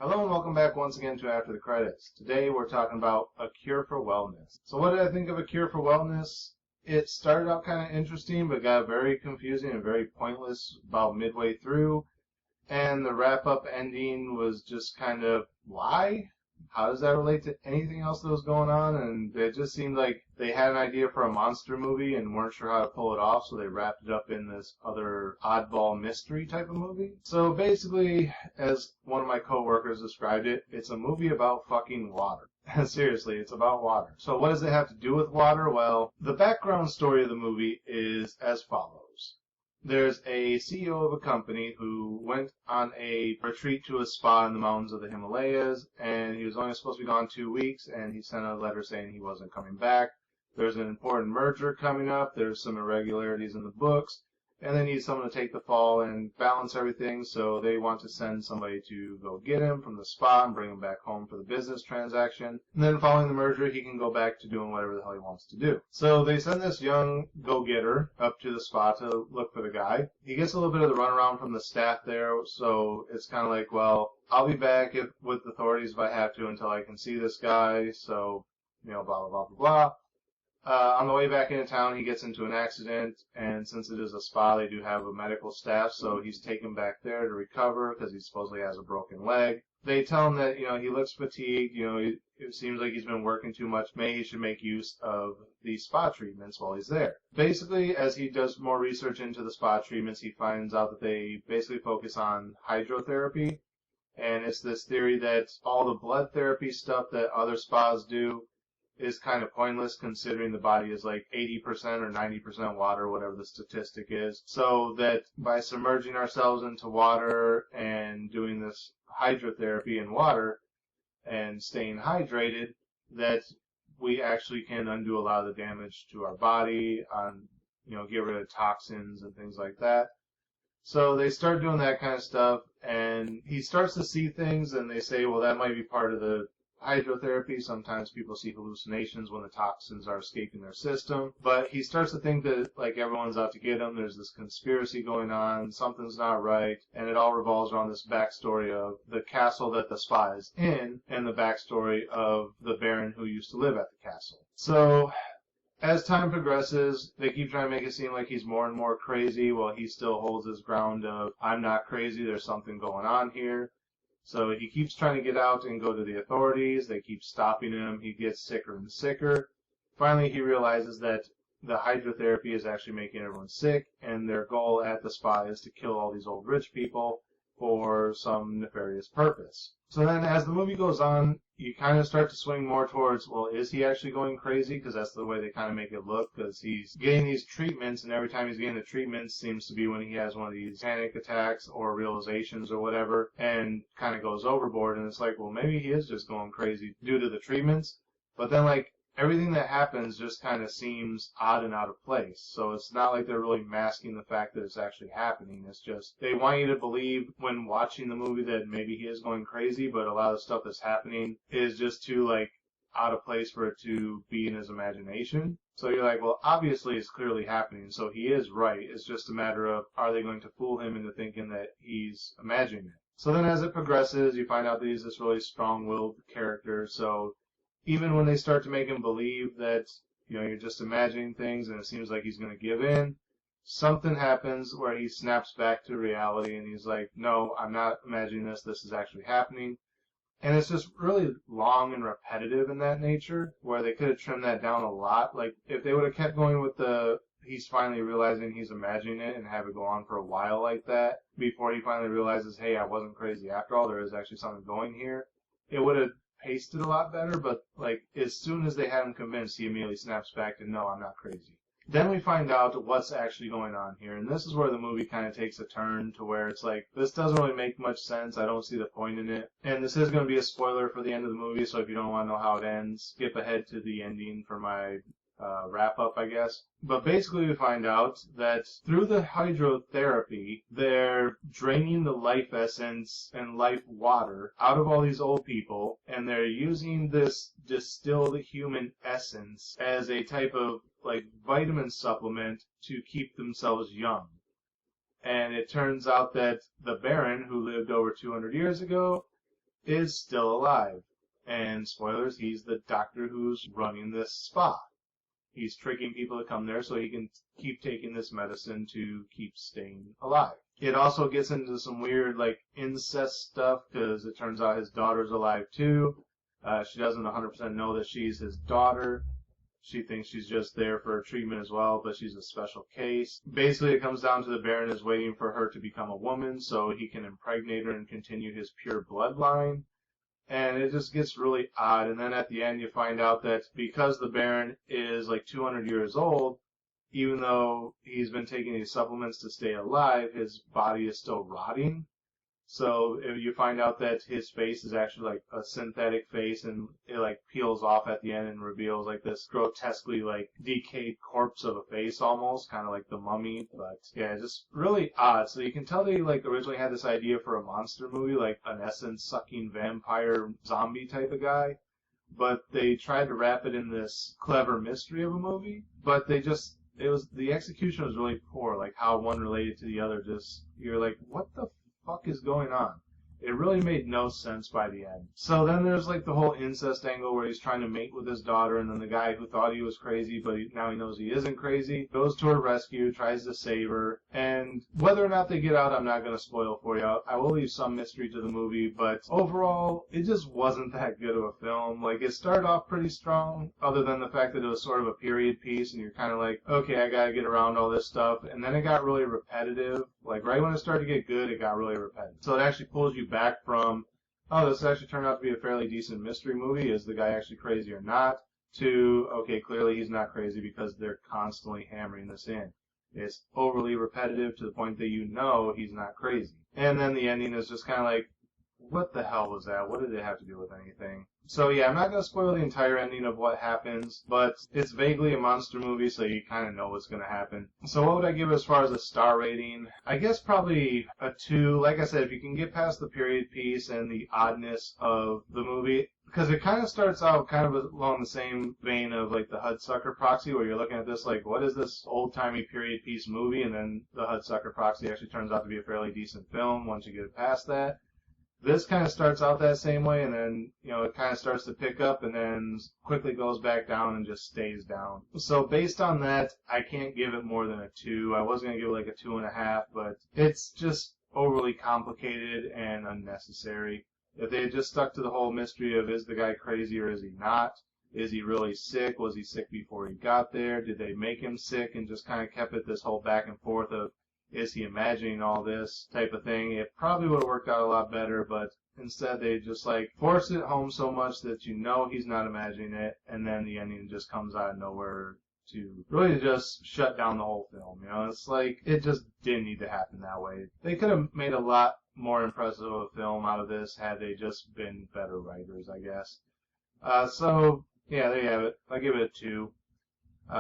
Hello and welcome back once again to After the Credits. Today we're talking about A Cure for Wellness. So what did I think of A Cure for Wellness? It started out kind of interesting but got very confusing and very pointless about midway through. And the wrap-up ending was just kind of, why? How does that relate to anything else that was going on? And it just seemed like they had an idea for a monster movie and weren't sure how to pull it off, so they wrapped it up in this other oddball mystery type of movie. So basically, as one of my coworkers described it, it's a movie about fucking water. Seriously, it's about water. So what does it have to do with water? Well, the background story of the movie is as follows. There's a CEO of a company who went on a retreat to a spa in the mountains of the Himalayas, and he was only supposed to be gone 2 weeks, and he sent a letter saying he wasn't coming back. There's an important merger coming up, there's some irregularities in the books, and they need someone to take the fall and balance everything, so they want to send somebody to go get him from the spa and bring him back home for the business transaction. And then following the merger, he can go back to doing whatever the hell he wants to do. So they send this young go-getter up to the spa to look for the guy. He gets a little bit of the runaround from the staff there, so it's kind of like, well, I'll be back with authorities if I have to until I can see this guy, so, blah, blah, blah, blah, blah. On the way back into town, he gets into an accident, and since it is a spa, they do have a medical staff, so he's taken back there to recover because he supposedly has a broken leg. They tell him that, he looks fatigued, it seems like he's been working too much. Maybe he should make use of the spa treatments while he's there. Basically, as he does more research into the spa treatments, he finds out that they basically focus on hydrotherapy, and it's this theory that all the blood therapy stuff that other spas do is kind of pointless considering the body is like 80% or 90% water, whatever the statistic is. So that by submerging ourselves into water and doing this hydrotherapy in water and staying hydrated, that we actually can undo a lot of the damage to our body, get rid of toxins and things like that. So they start doing that kind of stuff, and he starts to see things, and they say, well, that might be part of the hydrotherapy. Sometimes people see hallucinations when the toxins are escaping their system. But he starts to think that, like, everyone's out to get him. There's this conspiracy going on. Something's not right. And it all revolves around this backstory of the castle that the spa is in and the backstory of the Baron who used to live at the castle. So as time progresses, they keep trying to make it seem like he's more and more crazy while he still holds his ground of, I'm not crazy, there's something going on here. So he keeps trying to get out and go to the authorities. They keep stopping him. He gets sicker and sicker. Finally, he realizes that the hydrotherapy is actually making everyone sick, and their goal at the spa is to kill all these old rich people for some nefarious purpose. So then as the movie goes on, you kind of start to swing more towards, well, is he actually going crazy? Because that's the way they kind of make it look, because he's getting these treatments, and every time he's getting the treatments seems to be when he has one of these panic attacks or realizations or whatever, and kind of goes overboard, and it's like, well, maybe he is just going crazy due to the treatments. But then, like, everything that happens just kind of seems odd and out of place. So it's not like they're really masking the fact that it's actually happening. It's just they want you to believe when watching the movie that maybe he is going crazy, but a lot of the stuff that's happening is just too, like, out of place for it to be in his imagination. So you're like, well, obviously it's clearly happening, so he is right. It's just a matter of, are they going to fool him into thinking that he's imagining it? So then as it progresses, you find out that he's this really strong-willed character, so even when they start to make him believe that, you're just imagining things and it seems like he's going to give in, something happens where he snaps back to reality and he's like, no, I'm not imagining this. This is actually happening. And it's just really long and repetitive in that nature, where they could have trimmed that down a lot. Like, if they would have kept going with he's finally realizing he's imagining it and have it go on for a while like that, before he finally realizes, hey, I wasn't crazy after all, there is actually something going here, it would have paced it a lot better. But, like, as soon as they had him convinced, he immediately snaps back to, no, I'm not crazy. Then we find out what's actually going on here, and this is where the movie kind of takes a turn to where it's like, this doesn't really make much sense, I don't see the point in it. And this is going to be a spoiler for the end of the movie, so if you don't want to know how it ends, skip ahead to the ending for my wrap-up, I guess. But basically we find out that through the hydrotherapy, they're draining the life essence and life water out of all these old people, and they're using this distilled human essence as a type of, like, vitamin supplement to keep themselves young. And it turns out that the Baron, who lived over 200 years ago, is still alive. And spoilers, he's the doctor who's running this spa. He's tricking people to come there so he can keep taking this medicine to keep staying alive. It also gets into some weird, like, incest stuff, because it turns out his daughter's alive too. She doesn't 100% know that she's his daughter. She thinks she's just there for treatment as well, but she's a special case. Basically, it comes down to the Baron is waiting for her to become a woman so he can impregnate her and continue his pure bloodline. And it just gets really odd. And then at the end, you find out that because the Baron is like 200 years old, even though he's been taking these supplements to stay alive, his body is still rotting. So if you find out that his face is actually like a synthetic face, and it like peels off at the end and reveals like this grotesquely like decayed corpse of a face almost, kind of like the Mummy. But yeah, just really odd. So you can tell they like originally had this idea for a monster movie, like an essence sucking vampire zombie type of guy. But they tried to wrap it in this clever mystery of a movie, but the execution was really poor, like how one related to the other. Just, you're like, what the fuck is going on? It really made no sense by the end. So then there's like the whole incest angle where he's trying to mate with his daughter, and then the guy who thought he was crazy, but now he knows he isn't crazy, goes to her rescue, tries to save her, and whether or not they get out, I'm not going to spoil for you. I will leave some mystery to the movie, but overall, it just wasn't that good of a film. Like, it started off pretty strong, other than the fact that it was sort of a period piece, and you're kind of like, okay, I gotta get around all this stuff, and then it got really repetitive. Like, right when it started to get good, it got really repetitive. So it actually pulls you back from, oh, this actually turned out to be a fairly decent mystery movie. Is the guy actually crazy or not? To, okay, clearly he's not crazy because they're constantly hammering this in. It's overly repetitive to the point that you know he's not crazy. And then the ending is just kind of like, what the hell was that? What did it have to do with anything? So yeah, I'm not going to spoil the entire ending of what happens, but it's vaguely a monster movie, so you kind of know what's going to happen. So what would I give it as far as a star rating? I guess probably a 2. Like I said, if you can get past the period piece and the oddness of the movie, because it kind of starts out kind of along the same vein of like the Hudsucker Proxy, where you're looking at this like, what is this old-timey period piece movie? And then the Hudsucker Proxy actually turns out to be a fairly decent film once you get past that. This kind of starts out that same way, and then, you know, it kind of starts to pick up and then quickly goes back down and just stays down. So based on that, I can't give it more than a 2. I was going to give it like a 2.5, but it's just overly complicated and unnecessary. If they had just stuck to the whole mystery of, is the guy crazy or is he not? Is he really sick? Was he sick before he got there? Did they make him sick? And just kind of kept it this whole back and forth of, is he imagining all this type of thing? It probably would have worked out a lot better, but instead they just like force it home so much that you know he's not imagining it, and then the ending just comes out of nowhere to really just shut down the whole film. You know, it's like, it just didn't need to happen that way. They could have made a lot more impressive of a film out of this had they just been better writers, I guess. So yeah, there you have it. I give it a 2.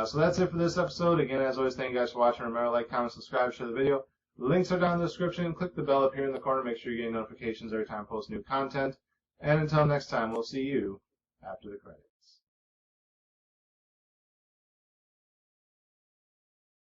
So that's it for this episode. Again, as always, thank you guys for watching. Remember to like, comment, subscribe, share the video. Links are down in the description. Click the bell up here in the corner. Make sure you're getting notifications every time I post new content. And until next time, we'll see you after the credits.